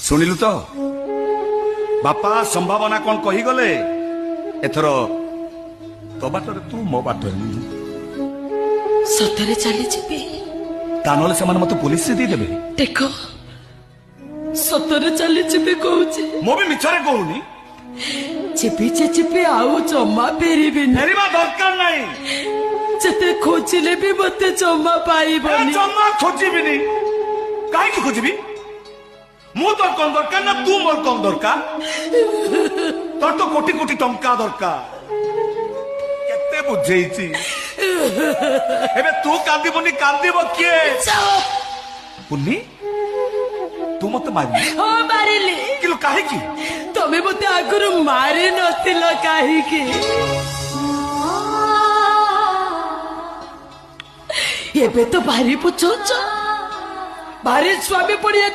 ଶୁଣିଲୁ ତ ବାପା ସମ୍ଭାବନା କଣ କହିଗଲେ ଏଥର ତୋ ବାଟରେ ତୁ ମୋ ବାଟରେ ମୁଁ। ସତରେ ଚାଲିଯିବି ତା ନହେଲେ ସେମାନେ ମତେ ପୋଲିସରେ ଦେଇଦେବେ। ଦେଖ ସତରେ ଚାଲିଯିବି କହୁଛି। ମୁଁ ବି ମିଛରେ କହୁନି। ଯିବି ଯେ ଯିବି ଆଉ ଜମା ଫେରିବିନି। ଫେରିବା ଦରକାର ନାହିଁ। ଯେତେ ଖୋଜିଲେ ବି ମତେ ଜମା ପାଇବନି। ଜମା ଖୋଜିବିନି। କାହିଁକି ଖୋଜିବି? ମୁଁ ତୋର କଣ ଦରକାର ନା ତୁ ମୋର କଣ ଦରକାର? ତୋର ତ କୋଟି କୋଟି ଟଙ୍କା ଦରକାର। କେତେ ବୁଝେଇଛି ଏବେ ତୁ କାନ୍ଦିବୁନି କାନ୍ଦିବ କିଏ? ପୁନି ତୁ ମତେ ମାରିଲି। ହଁ ମାରିଲି। କିନ୍ତୁ କାହିଁକି? ତମେ ମତେ ଆଗରୁ ମାରି ନଥିଲ କାହିଁକି? ଏବେ ତ ଭାରି ପୁଛଉଛ ଭାରି ସ୍ୱାମୀ ପଡିଆ